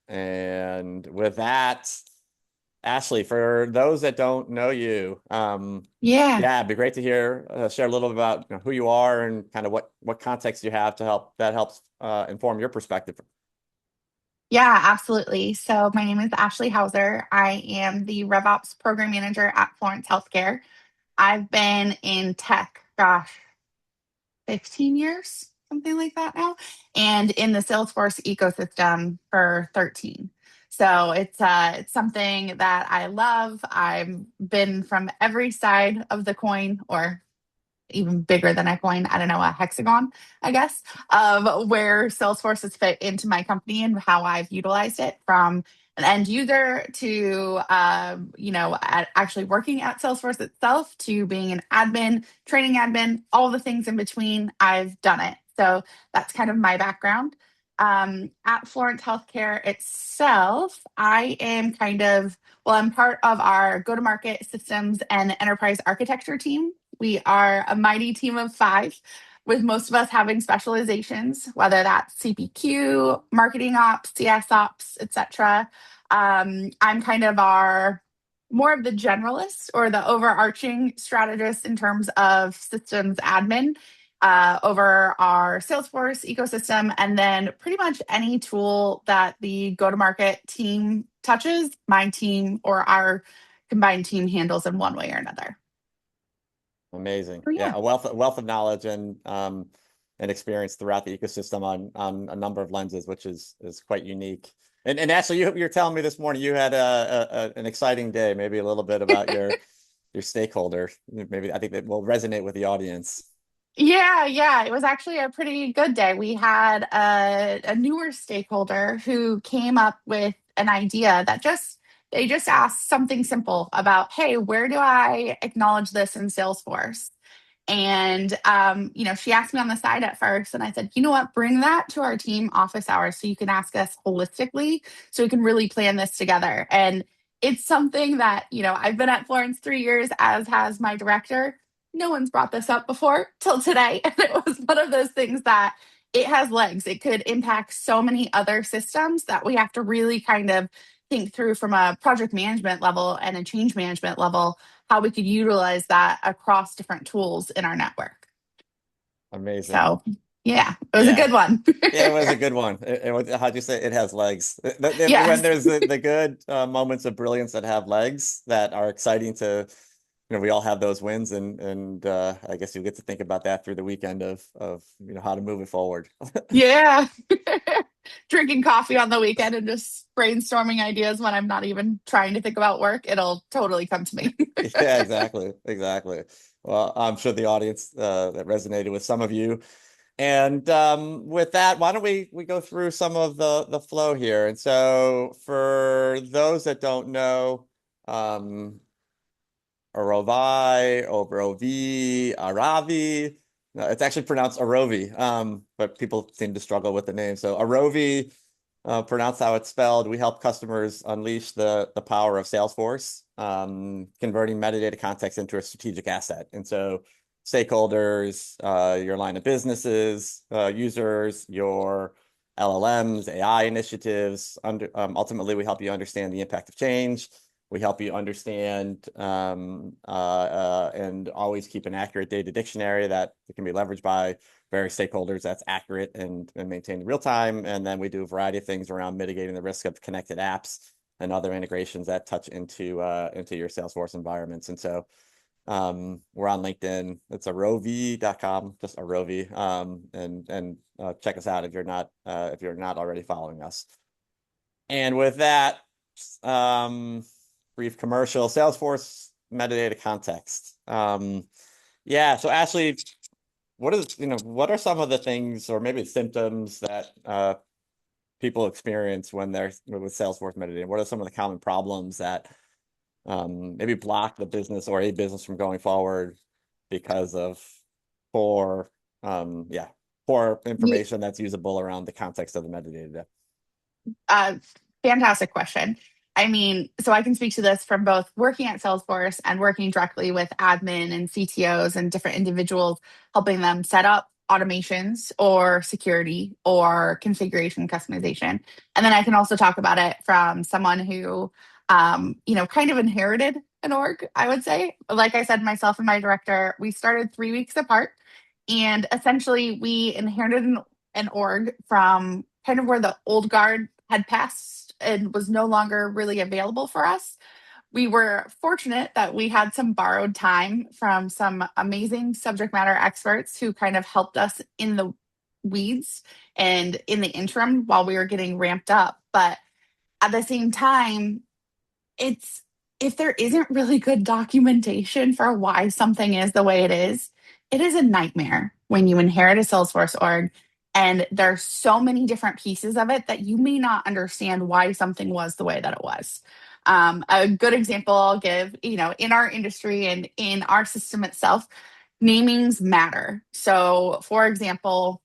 And with that, Ashley, for those that don't know you, Yeah, yeah, it'd be great to hear share a little bit about who you are and kind of what context you have to helps inform your perspective. yeah, absolutely. So my name is Ashley Hauser. I am the RevOps program manager at Florence Healthcare. I've been in tech, gosh, 15 years, something like that now, and in the Salesforce ecosystem for 13. So it's something that I love. I've been from every side of the coin, or even bigger than a coin, I don't know, a hexagon, I guess, of where Salesforce has fit into my company and how I've utilized it from an end user to, actually working at Salesforce itself to being an admin, training admin, all the things in between. I've done it. So that's kind of my background. At Florence Healthcare itself, I am I'm part of our go to market systems and enterprise architecture team. We are a mighty team of five, with most of us having specializations, whether that's CPQ, marketing ops, CS ops, etc. I'm kind of our more of the generalist or the overarching strategist in terms of systems admin over our Salesforce ecosystem, and then pretty much any tool that the go to market team touches, my team or our combined team handles in one way or another. Amazing. Oh, Yeah, yeah. a wealth of knowledge and experience throughout the ecosystem on a number of lenses, which is quite unique. And Ashley, you're telling me this morning you had an exciting day, maybe a little bit about your stakeholder. Maybe I think that will resonate with the audience. Yeah. It was actually a pretty good day. We had a newer stakeholder who came up with an idea that they just asked something simple about, hey, where do I acknowledge this in Salesforce? And she asked me on the side at first, and I said, you know what, bring that to our team office hours so you can ask us holistically, so we can really plan this together. And it's something that, I've been at Florence 3 years, as has my director. No one's brought this up before till today. And it was one of those things that it has legs. It could impact so many other systems that we have to really kind of think through from a project management level and a change management level how we could utilize that across different tools in our network. Amazing. So, yeah, it was a Yeah. good one. Yeah, it was a good one. How'd you say it has legs? When Yes. there's the good moments of brilliance that have legs that are exciting to, we all have those wins, and I guess you'll get to think about that through the weekend of how to move it forward. Yeah. Drinking coffee on the weekend and just brainstorming ideas when I'm not even trying to think about work, it'll totally come to me. Yeah, exactly, exactly. Well, I'm sure the audience that resonated with some of you. And with that, why don't we go through some of the flow here? And so, for those that don't know, um, Arovy. No, it's actually pronounced Arovy, but people seem to struggle with the name. So Arovy, pronounced how it's spelled. We help customers unleash the power of Salesforce, converting metadata context into a strategic asset. And so stakeholders, your line of businesses, users, your LLMs, AI initiatives. Ultimately, we help you understand the impact of change. We help you understand and always keep an accurate data dictionary that can be leveraged by various stakeholders that's accurate and maintained in real time. And then we do a variety of things around mitigating the risk of connected apps and other integrations that touch into your Salesforce environments. And so we're on LinkedIn. It's arovy.com, just Arovy. And check us out if you're not already following us. And with that, um, brief commercial, Salesforce metadata context. Yeah, so Ashley, what are some of the things or maybe symptoms that people experience when they're with Salesforce metadata? What are some of the common problems that maybe block the business or a business from going forward because of poor, yeah, poor information that's usable around the context of the metadata? Uh, Fantastic question. I mean, so I can speak to this from both working at Salesforce and working directly with admin and CTOs and different individuals, helping them set up automations or security or configuration customization. And then I can also talk about it from someone who, kind of inherited an org, I would say. Like I said, myself and my director, we started 3 weeks apart. And essentially, we inherited an org from kind of where the old guard had passed and was no longer really available for us. We were fortunate that we had some borrowed time from some amazing subject matter experts who kind of helped us in the weeds and in the interim while we were getting ramped up. But at the same time, it's if there isn't really good documentation for why something is the way it is a nightmare when you inherit a Salesforce org and there's so many different pieces of it that you may not understand why something was the way that it was. A good example I'll give, in our industry and in our system itself, namings matter. So, for example,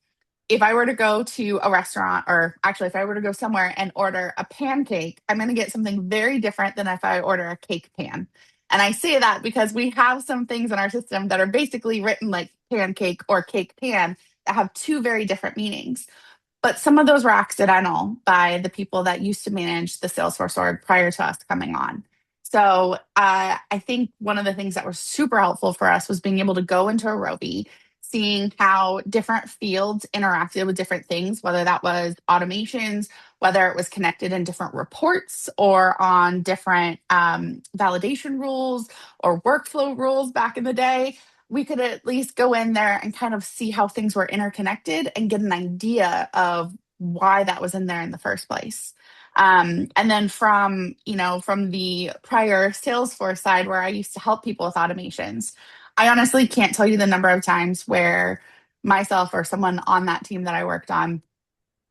if I were to go to a restaurant, or actually, if I were to go somewhere and order a pancake, I'm going to get something very different than if I order a cake pan. And I say that because we have some things in our system that are basically written like pancake or cake pan that have two very different meanings. But some of those were accidental by the people that used to manage the Salesforce org prior to us coming on. So I think one of the things that was super helpful for us was being able to go into Arovy, seeing how different fields interacted with different things, whether that was automations, whether it was connected in different reports or on different validation rules or workflow rules back in the day. We could at least go in there and kind of see how things were interconnected and get an idea of why that was in there in the first place. And then from the prior Salesforce side where I used to help people with automations, I honestly can't tell you the number of times where myself or someone on that team that I worked on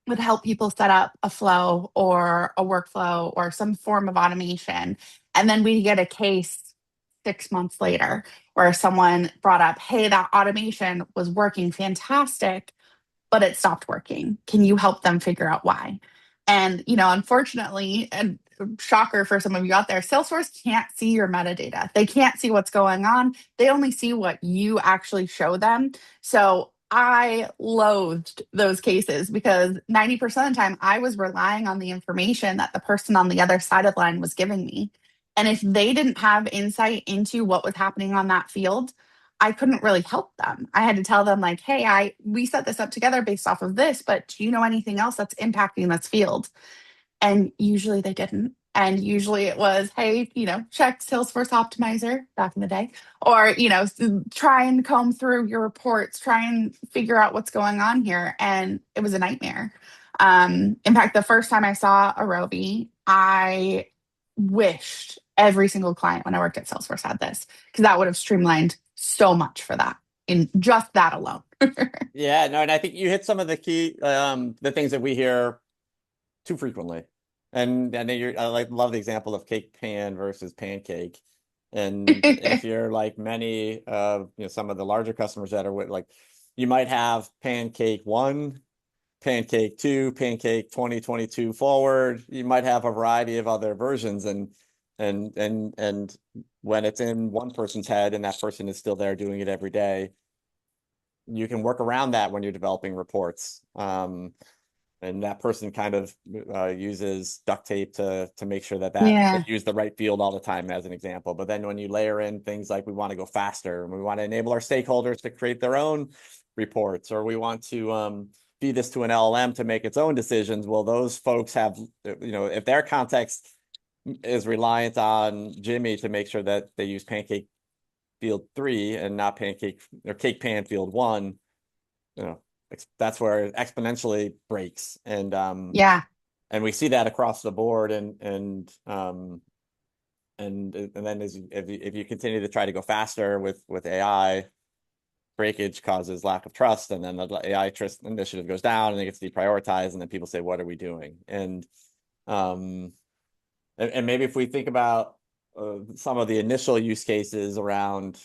would help people set up a flow or a workflow or some form of automation. And then we get a case 6 months later where someone brought up, hey, that automation was working fantastic, but it stopped working. Can you help them figure out why? And, unfortunately, and shocker for some of you out there, Salesforce can't see your metadata. They can't see what's going on. They only see what you actually show them. So I loathed those cases because 90% of the time I was relying on the information that the person on the other side of the line was giving me. And if they didn't have insight into what was happening on that field, I couldn't really help them. I had to tell them like, "Hey, we set this up together based off of this, but do you know anything else that's impacting this field?" And usually they didn't. And usually it was, "Hey, check Salesforce Optimizer back in the day, or try and comb through your reports, try and figure out what's going on here." And it was a nightmare. In fact, the first time I saw Arovy, I wished every single client when I worked at Salesforce had this because that would have streamlined so much for that in just that alone. Yeah, no, and I think you hit some of the key the things that we hear too frequently. And I love the example of cake pan versus pancake. And if you're like many of some of the larger customers that are with like you might have pancake one, pancake two, pancake 2022 forward. You might have a variety of other versions and when it's in one person's head and that person is still there doing it every day, you can work around that when you're developing reports. And that person kind of uses duct tape to make sure that they Yeah. use the right field all the time, as an example. But then when you layer in things like we want to go faster and we want to enable our stakeholders to create their own reports, or we want to feed this to an LLM to make its own decisions, well, those folks have, if their context is reliant on Jimmy to make sure that they use pancake field 3 and not pancake or cake pan field 1, you know, that's where it exponentially breaks. Yeah. And we see that across the board. And then if you continue to try to go faster with AI, breakage causes lack of trust, and then the AI trust initiative goes down and it gets deprioritized, and then people say, "What are we doing?" Um, and maybe if we think about some of the initial use cases around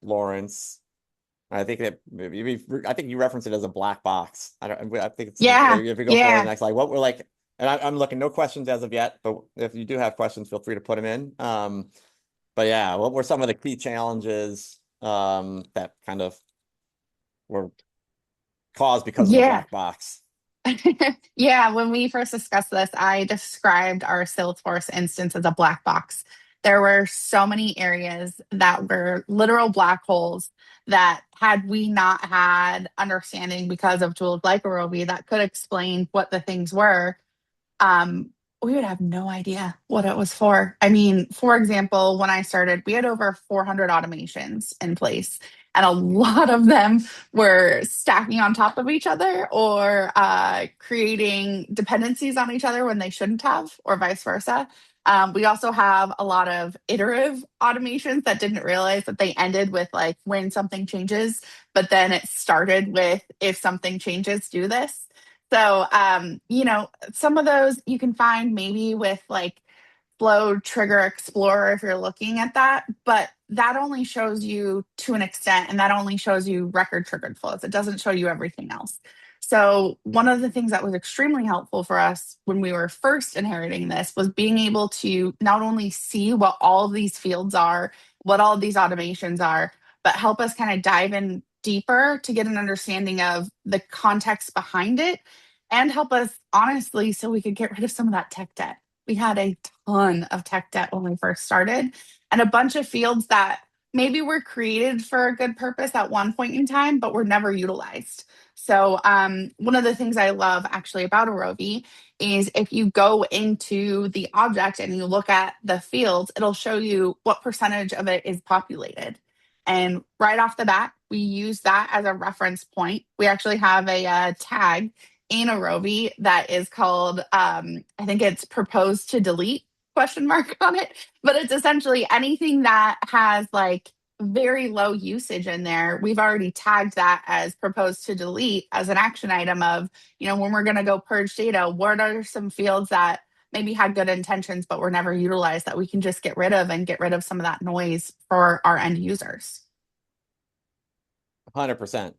Lawrence. I think that maybe I think you referenced it as a black box. I think it's Yeah. if we go forward to the Yeah. next slide, what we're like, and I'm looking no questions as of yet, but if you do have questions, feel free to put them in. But yeah, what were some of the key challenges that kind of were caused because of the Yeah. black box. Yeah, when we first discussed this, I described our Salesforce instance as a black box. There were so many areas that were literal black holes that had we not had understanding because of tools like Arovy that could explain what the things were, um, we would have no idea what it was for. I mean, for example, when I started, we had over 400 automations in place, and a lot of them were stacking on top of each other or creating dependencies on each other when they shouldn't have, or vice versa. We also have a lot of iterative automations that didn't realize that they ended with like when something changes, but then it started with if something changes, do this. So, some of those you can find maybe with like Flow Trigger Explorer if you're looking at that, but that only shows you to an extent, and that only shows you record triggered flows. It doesn't show you everything else. So, one of the things that was extremely helpful for us when we were first inheriting this was being able to not only see what all of these fields are, what all of these automations are, but help us kind of dive in deeper to get an understanding of the context behind it and help us honestly so we could get rid of some of that tech debt. We had a ton of tech debt when we first started, and a bunch of fields that maybe were created for a good purpose at one point in time, but were never utilized. So, one of the things I love actually about Arovy is if you go into the object and you look at the fields, it'll show you what percentage of it is populated. And right off the bat, we use that as a reference point. We actually have a tag in Arovy that is called, I think it's proposed to delete question mark on it, but it's essentially anything that has like very low usage in there. We've already tagged that as proposed to delete as an action item of, when we're going to go purge data, what are some fields that maybe had good intentions but were never utilized that we can just get rid of and get rid of some of that noise for our end users. 100%.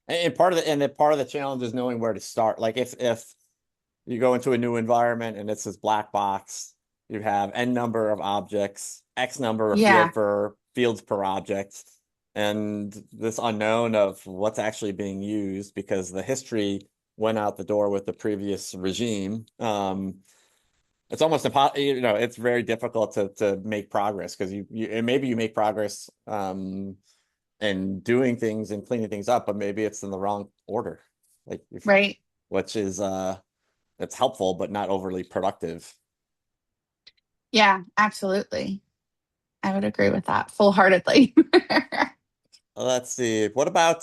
And part of the challenge is knowing where to start. Like if you go into a new environment and it's this black box, you have n number of objects, x number of Yeah, fields per object, and this unknown of what's actually being used because the history went out the door with the previous regime. It's almost impossible, it's very difficult to make progress because and maybe you make progress and doing things and cleaning things up, but maybe it's in the wrong order. Like right. which is it's helpful but not overly productive. Yeah, absolutely. I would agree with that full heartedly. Let's see. What about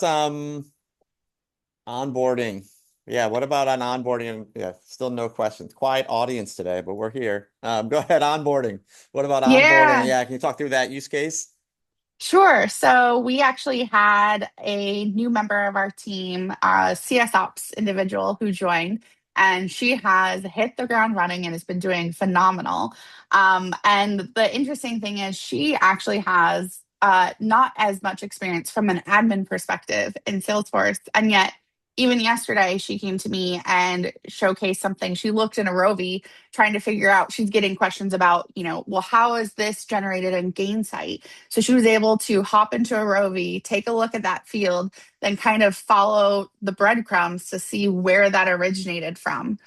onboarding? Yeah, what about on onboarding? Yeah, still no questions. Quiet audience today, but we're here. Go ahead, onboarding. What about onboarding? Yeah. Yeah, can you talk through that use case? Sure. So we actually had a new member of our team, a CS Ops individual who joined, and she has hit the ground running and has been doing phenomenal. And the interesting thing is, she actually has not as much experience from an admin perspective in Salesforce, and yet. Even yesterday, she came to me and showcased something. She looked in Arovy trying to figure out, she's getting questions about, well, how is this generated in Gainsight? So she was able to hop into Arovy, take a look at that field, then kind of follow the breadcrumbs to see where that originated from.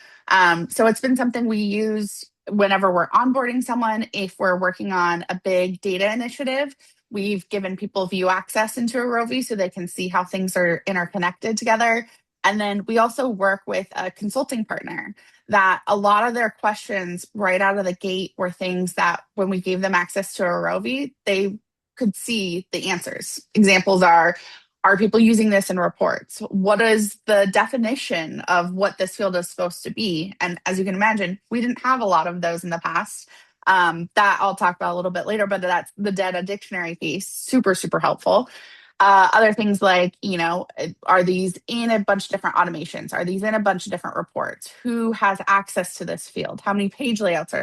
So it's been something we use whenever we're onboarding someone. If we're working on a big data initiative, we've given people view access into Arovy so they can see how things are interconnected together. And then we also work with a consulting partner that a lot of their questions right out of the gate were things that when we gave them access to Arovy, they could see the answers. Examples are people using this in reports? What is the definition of what this field is supposed to be? And as you can imagine, we didn't have a lot of those in the past. That I'll talk about a little bit later, but that's the data dictionary piece. Super, super helpful. Other things like, are these in a bunch of different automations? Are these in a bunch of different reports? Who has access to this field? How many page layouts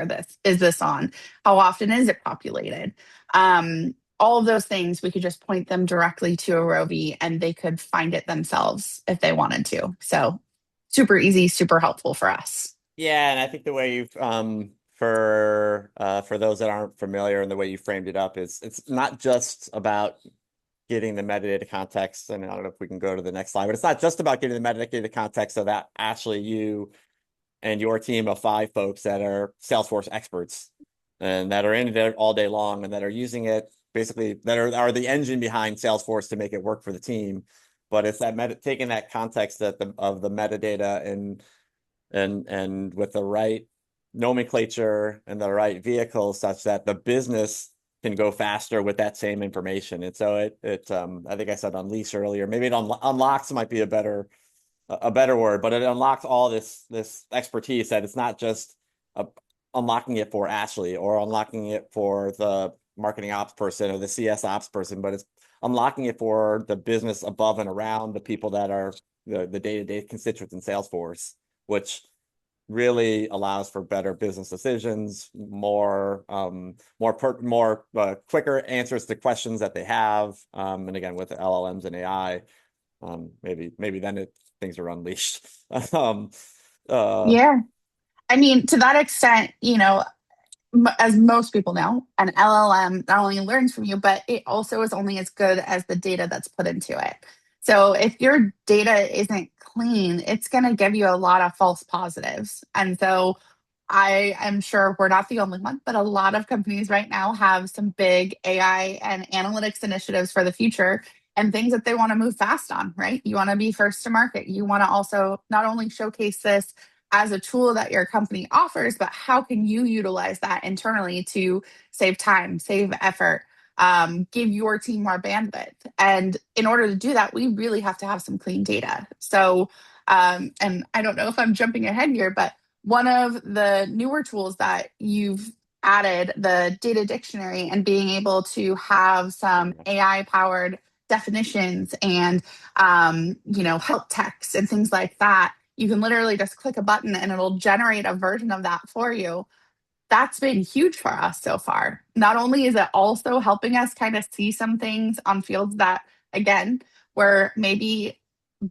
is this on? How often is it populated? All of those things, we could just point them directly to Arovy and they could find it themselves if they wanted to. So super easy, super helpful for us. Yeah, and I think the way you've for those that aren't familiar and the way you framed it up is it's not just about getting the metadata context. And I don't know if we can go to the next slide, but it's not just about getting the metadata context so that actually you and your team of 5 folks that are Salesforce experts and that are in there all day long and that are using it basically that are the engine behind Salesforce to make it work for the team. But it's that taking that context of the metadata and with the right nomenclature and the right vehicle such that the business can go faster with that same information. And so it I think I said unleash earlier. Maybe it unlocks might be a better word, but it unlocks all this expertise that it's not just unlocking it for Ashley or unlocking it for the marketing ops person or the CS ops person, but it's unlocking it for the business above and around the people that are the day-to-day constituents in Salesforce, which really allows for better business decisions, more quicker answers to questions that they have, and again with LLMs and AI, maybe then things are unleashed. um, uh, Yeah. I mean, to that extent, as most people know, an LLM not only learns from you, but it also is only as good as the data that's put into it. So if your data isn't clean, it's going to give you a lot of false positives. And so I am sure we're not the only one, but a lot of companies right now have some big AI and analytics initiatives for the future and things that they want to move fast on, right? You want to be first to market. You want to also not only showcase this as a tool that your company offers, but how can you utilize that internally to save time, save effort, give your team more bandwidth? And in order to do that, we really have to have some clean data. So, and I don't know if I'm jumping ahead here, but one of the newer tools that you've added, the data dictionary, and being able to have some AI powered definitions and help text and things like that, you can literally just click a button and it'll generate a version of that for you. That's been huge for us so far. Not only is it also helping us kind of see some things on fields that, again, were maybe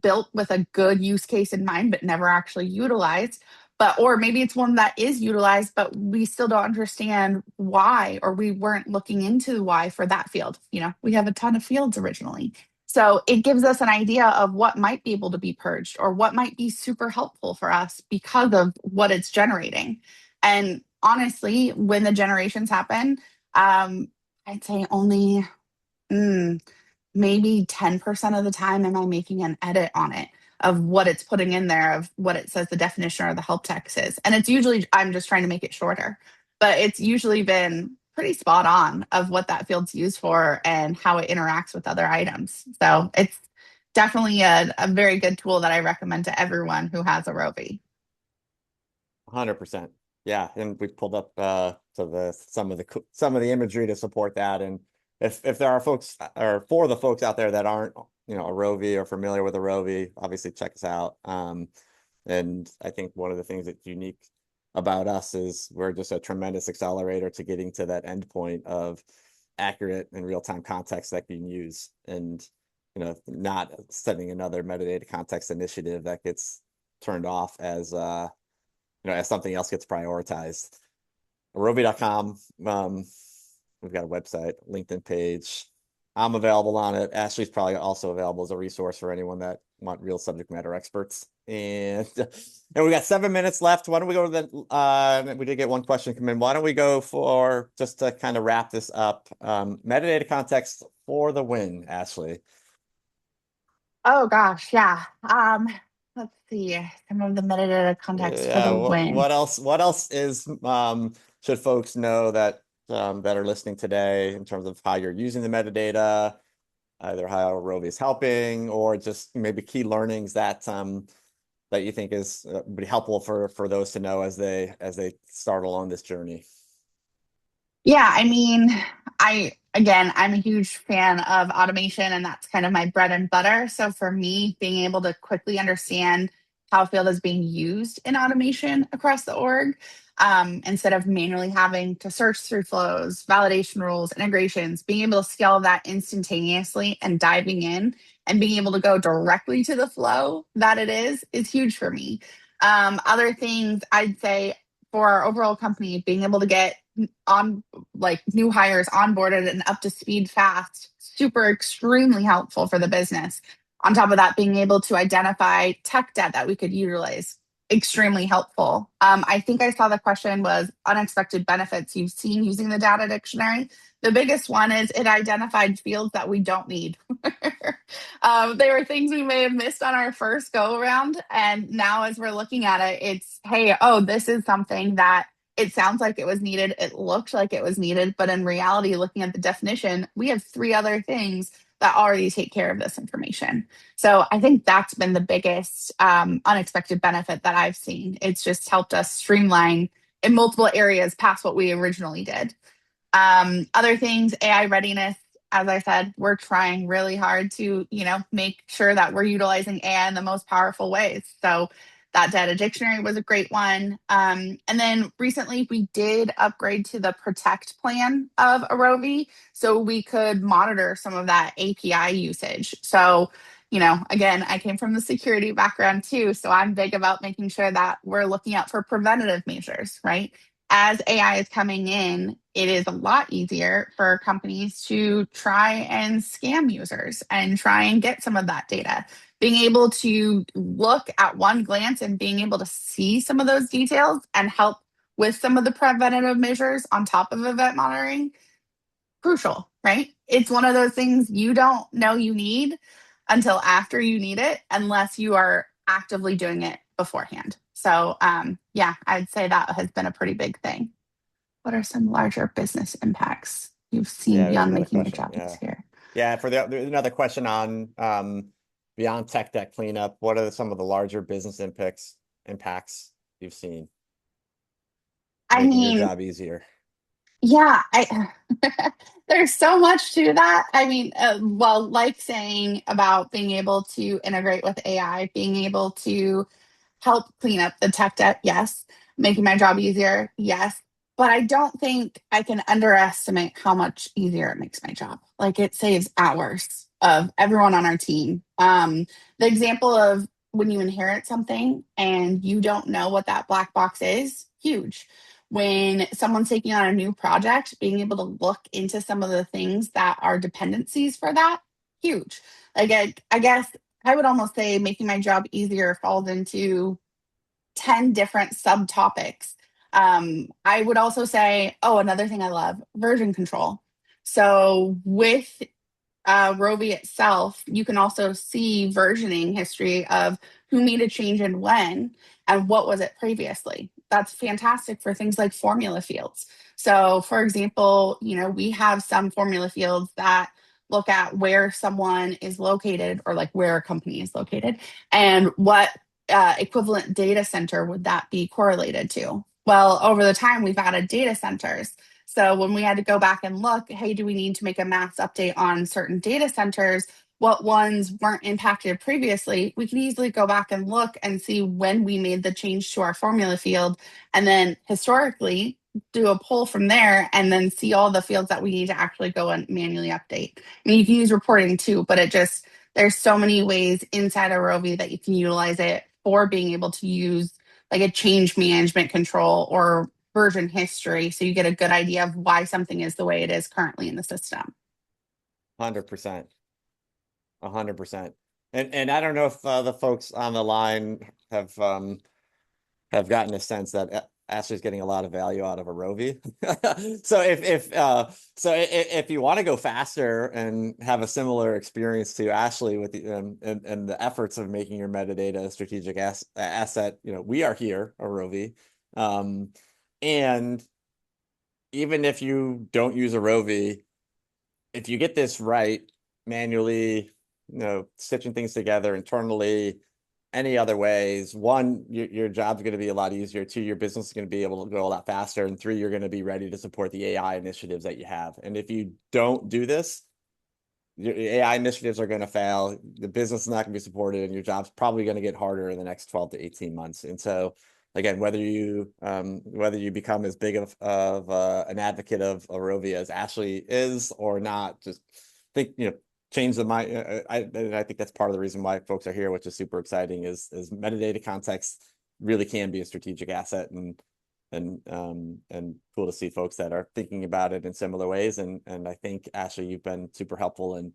built with a good use case in mind, but never actually utilized. But, or maybe it's one that is utilized, but we still don't understand why, or we weren't looking into why for that field. We have a ton of fields originally. So it gives us an idea of what might be able to be purged or what might be super helpful for us because of what it's generating. And honestly, when the generations happen, I'd say only mm, maybe 10% of the time am I making an edit on it of what it's putting in there, of what it says the definition or the help text is. And it's usually, I'm just trying to make it shorter, but it's usually been pretty spot on of what that field's used for and how it interacts with other items. So it's definitely a very good tool that I recommend to everyone who has a Arovy. 100%. Yeah, and we pulled up some of the imagery to support that. And if there are folks or for the folks out there that aren't Arovy or familiar with Arovy, obviously check us out. And I think one of the things that's unique about us is we're just a tremendous accelerator to getting to that endpoint of accurate and real-time context that you can use, and not setting another metadata context initiative that gets turned off as something else gets prioritized. Arovy.com. We've got a website, LinkedIn page. I'm available on it. Ashley's probably also available as a resource for anyone that want real subject matter experts. And we got 7 minutes left. Why don't we go to we did get one question come in. Why don't we go for, just to kind of wrap this up, metadata context for the win, Ashley? Oh gosh, yeah. Let's see some of the metadata context for Yeah, the win. what else is should folks know that are listening today in terms of how you're using the metadata, either how Arovy is helping or just maybe key learnings that you think is would be helpful for those to know as they start along this journey. Yeah, I mean, I'm a huge fan of automation and that's kind of my bread and butter. So for me, being able to quickly understand how a field is being used in automation across the org, instead of manually having to search through flows, validation rules, integrations, being able to scale that instantaneously and diving in and being able to go directly to the flow that it is huge for me. Other things I'd say for our overall company, being able to get on like new hires onboarded and up to speed fast, super extremely helpful for the business. On top of that, being able to identify tech debt that we could utilize, extremely helpful. I think I saw the question was unexpected benefits you've seen using the data dictionary. The biggest one is it identified fields that we don't need. They were things we may have missed on our first go around. And now, as we're looking at it, it's, hey, oh, this is something that it sounds like it was needed. It looked like it was needed. But in reality, looking at the definition, we have three other things that already take care of this information. So I think that's been the biggest unexpected benefit that I've seen. It's just helped us streamline in multiple areas past what we originally did. Other things, AI readiness. As I said, we're trying really hard to, make sure that we're utilizing AI in the most powerful ways. So that data dictionary was a great one. And then recently we did upgrade to the protect plan of Arovy so we could monitor some of that API usage. So, again, I came from the security background too. So I'm big about making sure that we're looking out for preventative measures, right? As AI is coming in, it is a lot easier for companies to try and scam users and try and get some of that data. Being able to look at one glance and being able to see some of those details and help with some of the preventative measures on top of event monitoring, crucial, right? It's one of those things you don't know you need until after you need it, unless you are actively doing it beforehand. So, yeah, I'd say that has been a pretty big thing. What are some larger business impacts you've seen Yeah, we have beyond another making your question. job Yeah. easier? Yeah, there's another question on beyond tech debt cleanup, what are some of the larger business impacts you've seen I making your mean, job easier? yeah, there's so much to that. I mean, well, like saying about being able to integrate with AI, being able to help clean up the tech debt, yes. Making my job easier, yes. But I don't think I can underestimate how much easier it makes my job. Like it saves hours of everyone on our team. The example of when you inherit something and you don't know what that black box is, huge. When someone's taking on a new project, being able to look into some of the things that are dependencies for that, huge. Like I guess I would almost say making my job easier falls into 10 different subtopics. I would also say, oh, another thing I love, version control. So with Rovi itself, you can also see versioning history of who made a change and when and what was it previously. That's fantastic for things like formula fields. So, for example, we have some formula fields that look at where someone is located or like where a company is located and what equivalent data center would that be correlated to. Well, over the time, we've added data centers. So when we had to go back and look, hey, do we need to make a mass update on certain data centers? What ones weren't impacted previously? We can easily go back and look and see when we made the change to our formula field. And then historically, do a pull from there and then see all the fields that we need to actually go and manually update. I mean, you can use reporting too, but there's so many ways inside of Arovy that you can utilize it for being able to use like a change management control or version history so you get a good idea of why something is the way it is currently in the system. 100%. 100%. And I don't know if the folks on the line have gotten a sense that Ashley's getting a lot of value out of Arovy. So if you want to go faster and have a similar experience to Ashley with the and the efforts of making your metadata a strategic asset, we are here, Arovy. And even if you don't use Arovy, if you get this right manually, stitching things together internally, any other ways, one, your job's going to be a lot easier. Two, your business is going to be able to go a lot faster. And three, you're going to be ready to support the AI initiatives that you have. And if you don't do this, your AI initiatives are going to fail. The business is not going to be supported, and your job's probably going to get harder in the next 12 to 18 months. And so, again, whether you become as big of an advocate of Arovia as Ashley is or not, just think, change the mind. I think that's part of the reason why folks are here, which is super exciting, is metadata context really can be a strategic asset. And and cool to see folks that are thinking about it in similar ways. And I think, Ashley, you've been super helpful in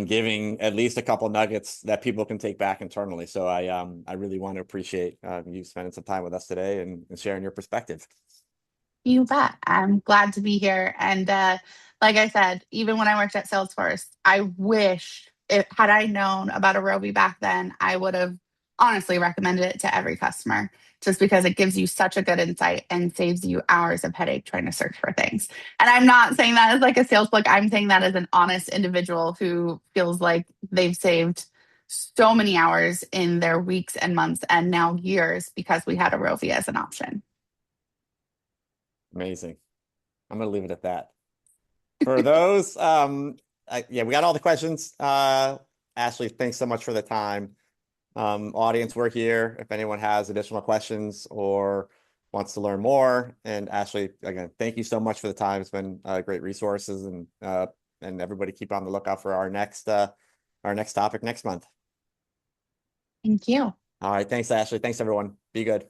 giving at least a couple nuggets that people can take back internally. So I really want to appreciate you spending some time with us today and sharing your perspective. You bet. I'm glad to be here. And like I said, even when I worked at Salesforce, I wish had I known about Arovy back then, I would have honestly recommended it to every customer just because it gives you such a good insight and saves you hours of headache trying to search for things. And I'm not saying that as like a sales book. I'm saying that as an honest individual who feels like they've saved so many hours in their weeks and months and now years because we had Arovy as an option. Amazing. I'm going to leave it at that. For those, yeah, we got all the questions. Ashley, thanks so much for the time. Audience, we're here if anyone has additional questions or wants to learn more. And Ashley, again, thank you so much for the time. It's been great resources, and everybody keep on the lookout for our next topic next month. Thank you. All right, thanks, Ashley. Thanks, everyone. Be good.